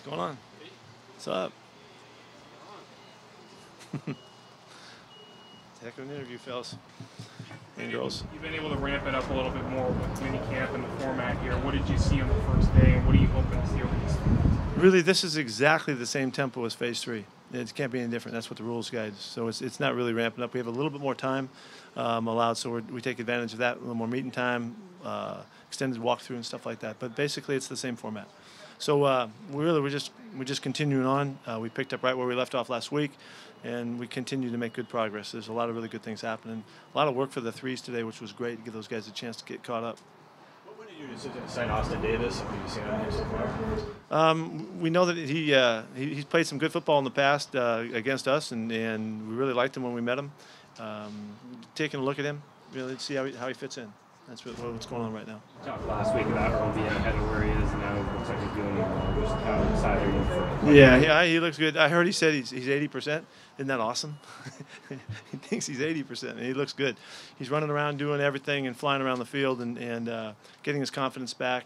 going on? What's up? Heck of an interview, fellas and girls. You've been able to ramp it up a little bit more with minicamp and the format here. What did you see on the first day, and what are you hoping to see over these 3 months? Really, this is exactly the same tempo as Phase 3. It can't be any different. That's what the rules guide. So it's not really ramping up. We have a little bit more time allowed, so we take advantage of that. A little more meeting time, extended walkthrough and stuff like that. But basically, it's the same format. So we're just continuing on. We picked up right where we left off last week, and we continue to make good progress. There's a lot of really good things happening. A lot of work for the threes today, which was great to give those guys a chance to get caught up. What did you decision to sign Austin Davis? What have you seen on him so far? We know that he's played some good football in the past against us, and we really liked him when we met him. Taking a look at him, really see how he fits in. That's what's going on right now. Talked last week about Earl being ahead of where he is, and now it looks like he's doing well. Just how excited are you for? Yeah, he looks good. I heard he said he's 80%. Isn't that awesome? He thinks he's 80%, and he looks good. He's running around doing everything and flying around the field and getting his confidence back.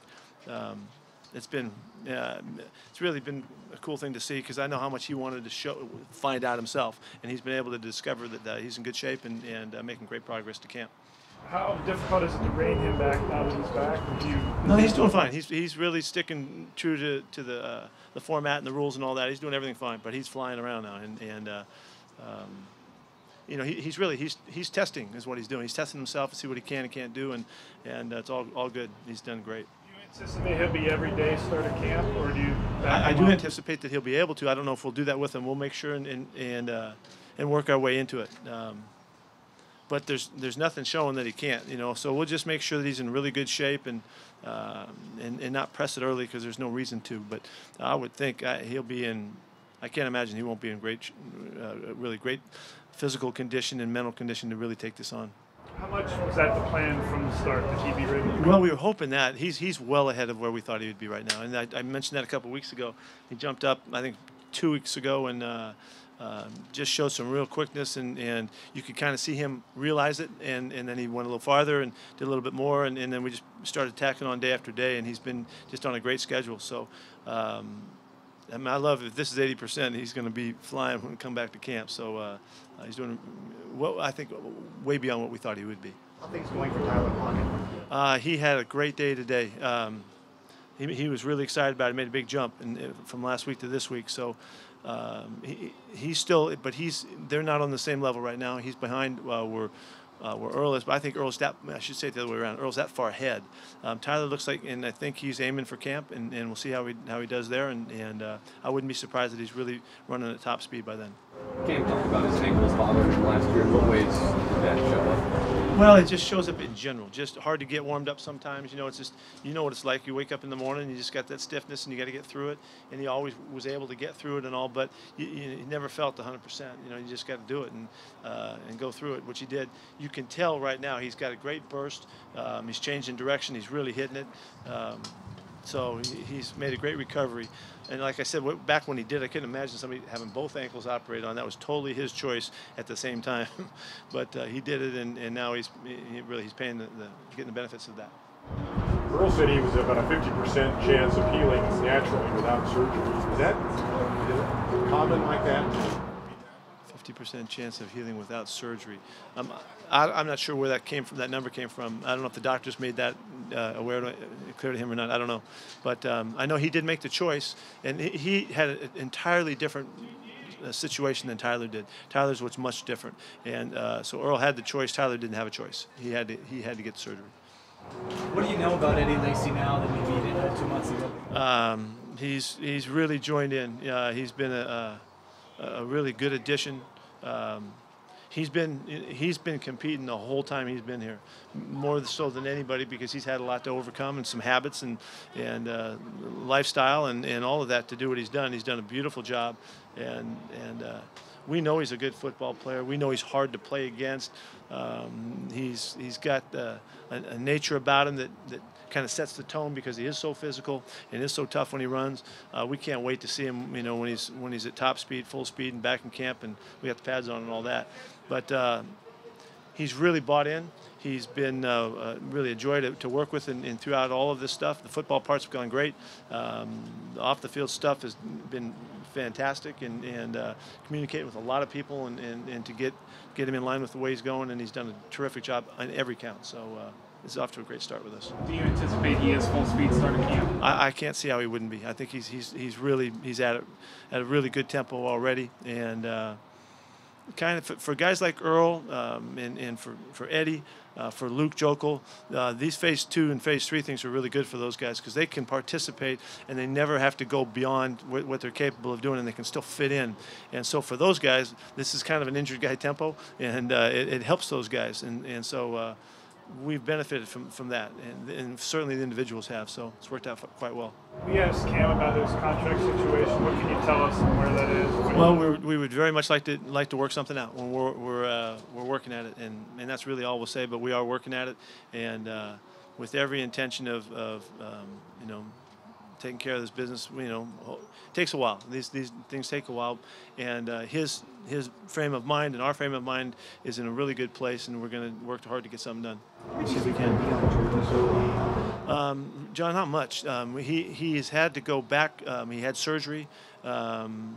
It's really been a cool thing to see because I know how much he wanted to find out himself, and he's been able to discover that he's in good shape and making great progress to camp. How difficult is it to rein him back now that he's back? No, he's doing fine. He's really sticking true to the format and the rules and all that. He's doing everything fine, but he's flying around now, he's testing is what he's doing. He's testing himself to see what he can and can't do, and it's all good. He's done great. Do you anticipate he'll be every day start of camp, or do you? I do anticipate that he'll be able to. I don't know if we'll do that with him. We'll make sure and work our way into it. But there's nothing showing that he can't, So we'll just make sure that he's in really good shape and not press it early because there's no reason to. But I would think he'll be in. I can't imagine he won't be in really great physical condition and mental condition to really take this on. How much was that the plan from the start that he'd be ready? Well, we were hoping that he's well ahead of where we thought he would be right now, and I mentioned that a couple of weeks ago. He jumped up, I think, 2 weeks ago and. Just showed some real quickness, and you could kind of see him realize it, and then he went a little farther and did a little bit more, and then we just started tacking on day after day, and he's been just on a great schedule. So I love if this is 80%, he's going to be flying when we come back to camp. So he's doing, I think, way beyond what we thought he would be. How things going for Tyler Lockett? He had a great day today. He was really excited about it. He made a big jump from last week to this week. So he's still, but they're not on the same level right now. He's behind where Earl is, but I think I should say it the other way around. Earl's that far ahead. Tyler looks like, and I think he's aiming for camp, and we'll see how he does there. And I wouldn't be surprised that he's really running at top speed by then. Cam talked about his ankles bothering him last year. In what ways did that show up? Well, it just shows up in general. Just hard to get warmed up sometimes. It's just, what it's like. You wake up in the morning, and you just got that stiffness, and you got to get through it. And he always was able to get through it and all, but he never felt 100%. You just got to do it and go through it, which he did. You can tell right now he's got a great burst. He's changing direction. He's really hitting it. So he's made a great recovery. And like I said, back when he did, I couldn't imagine somebody having both ankles operated on. That was totally his choice at the same time. But he did it, and now he's paying getting the benefits of that. Earl said he was about a 50% chance of healing naturally without surgery. Is that common like that? 50% chance of healing without surgery. I'm not sure where that number came from. I don't know if the doctors made that clear to him or not. I don't know. But I know he did make the choice, and he had an entirely different situation than Tyler did. Tyler's was much different. And so Earl had the choice. Tyler didn't have a choice. He had to get surgery. What do you know about Eddie Lacy now that maybe you didn't know 2 months ago? He's really joined in. He's been a really good addition. He's been competing the whole time he's been here, more so than anybody because he's had a lot to overcome and some habits and lifestyle and all of that to do what he's done. He's done a beautiful job, and we know he's a good football player. We know he's hard to play against. He's got a nature about him that kind of sets the tone because he is so physical and is so tough when he runs. We can't wait to see him, when he's at top speed, full speed, and back in camp, and we got the pads on and all that. But he's really bought in. He's been really a joy to work with, and throughout all of this stuff. The football part's gone great. The off-the-field stuff has been fantastic, and communicating with a lot of people, and to get him in line with the way he's going, and he's done a terrific job on every count. So it's off to a great start with us. Do you anticipate he is full speed starting camp? I can't see how he wouldn't be. I think he's at a really good tempo already, and kind of for guys like Earl, and for Eddie, for Luke Jokel, these phase 2 and phase 3 things are really good for those guys because they can participate and they never have to go beyond what they're capable of doing, and they can still fit in. And so for those guys, this is kind of an injured guy tempo, and it helps those guys. And so we've benefited from that, and certainly the individuals have. So it's worked out quite well. We asked Cam about his contract situation. What can you tell us on where that is? Well, we would very much like to work something out. We're working at it, and that's really all we'll say. But we are working at it, and with every intention of you know, taking care of this business. You know, it takes a while. These things take a while, and his frame of mind and our frame of mind is in a really good place, and we're going to work hard to get something done. See if we can. John, not much. He has had to go back. He had surgery.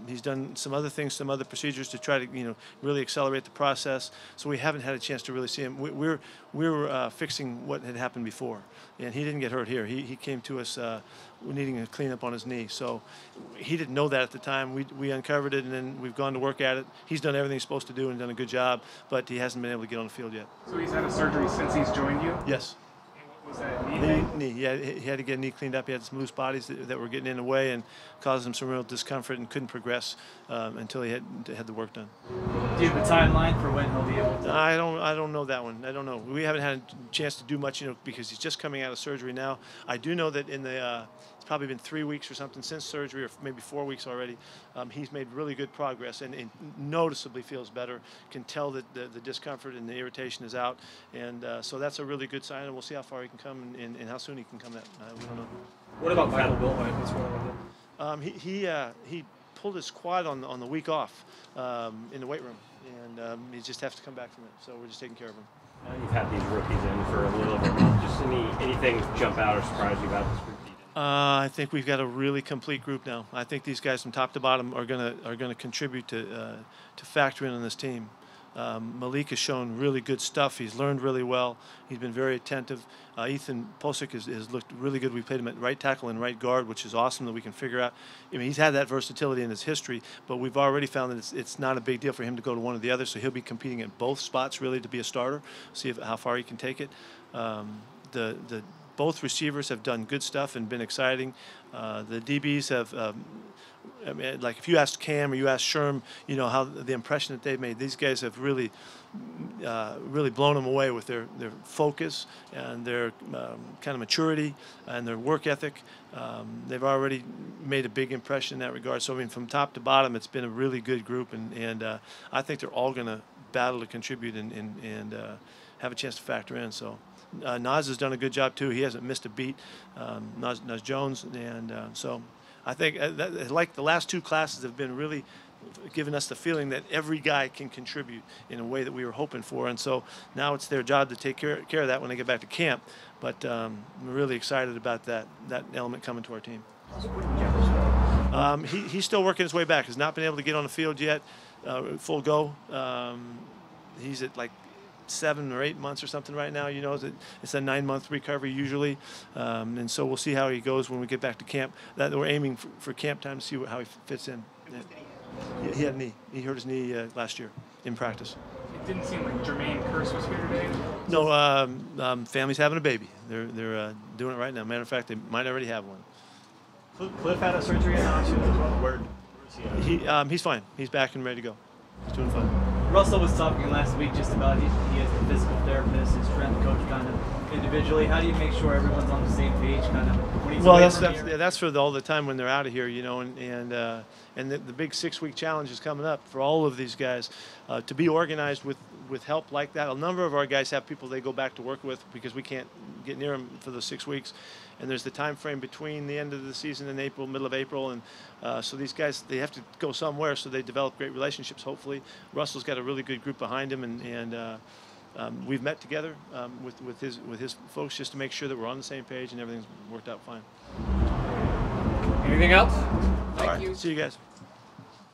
He's done some other things, some other procedures to try to, really accelerate the process. So we haven't had a chance to really see him. We were fixing what had happened before, and he didn't get hurt here. He came to us needing a cleanup on his knee. So he didn't know that at the time. We uncovered it, and then we've gone to work at it. He's done everything he's supposed to do and done a good job, but he hasn't been able to get on the field yet. So he's had a surgery since he's joined you? Yes. Was that knee? Knee. Yeah, he had to get a knee cleaned up. He had some loose bodies that were getting in the way and caused him some real discomfort, and couldn't progress until he had the work done. Do you have a timeline for when he'll be able to? I don't know that one. I don't know. We haven't had a chance to do much, because he's just coming out of surgery now. I do know that it's probably been 3 weeks or something since surgery, or maybe 4 weeks already. He's made really good progress and noticeably feels better. Can tell that the discomfort and the irritation is out, and so that's a really good sign. And we'll see how far he can come and how soon he can come. We don't know. What about Michael Wilhoit? What's going on with him? He pulled his quad on the week off in the weight room, and he just has to come back from it. So we're just taking care of him. You've had these rookies in for a little over a month. Just anything jump out or surprise you about this group? I think we've got a really complete group now. I think these guys from top to bottom are gonna contribute to factor in on this team. Malik has shown really good stuff. He's learned really well. He's been very attentive. Ethan Posick has looked really good. We played him at right tackle and right guard, which is awesome that we can figure out. I mean, he's had that versatility in his history, but we've already found that it's not a big deal for him to go to one or the other, so he'll be competing at both spots really to be a starter, see how far he can take it. Both receivers have done good stuff and been exciting. The DBs have, like if you asked Cam or you asked Sherm, how the impression that they've made. These guys have really blown them away with their focus and their kind of maturity and their work ethic. They've already made a big impression in that regard. So I mean, from top to bottom, it's been a really good group, and I think they're all going to battle to contribute and have a chance to factor in. So. Nas has done a good job too. He hasn't missed a beat. Nas Jones, and so I think like the last two classes have been really giving us the feeling that every guy can contribute in a way that we were hoping for, and so now it's their job to take care of that when they get back to camp. But we're really excited about that element coming to our team. He's still working his way back. Has not been able to get on the field yet, full go. He's at like 7 or 8 months or something right now. It's a 9-month recovery usually, and so we'll see how he goes when we get back to camp. That we're aiming for camp time to see how he fits in. Yeah. He had a knee. He hurt his knee last year in practice. It didn't seem like Jermaine Kearse was here today. No, family's having a baby. They're doing it right now. Matter of fact, they might already have one. Cliff had a surgery in Austin as well. Where is he? He's fine. He's back and ready to go. He's doing fine. Russell was talking last week just about he has the physical therapist, his strength coach, kind of individually. How do you make sure everyone's on the same page, kind of? When he's that's for all the time when they're out of here, and the big 6-week challenge is coming up for all of these guys to be organized with help like that. A number of our guys have people they go back to work with because we can't get near them for those 6 weeks. And there's the time frame between the end of the season in April, middle of April, and so these guys, they have to go somewhere, so they develop great relationships, hopefully. Russell's got a really good group behind him, and we've met together with his folks just to make sure that we're on the same page and everything's worked out fine. Anything else? All right. See you guys.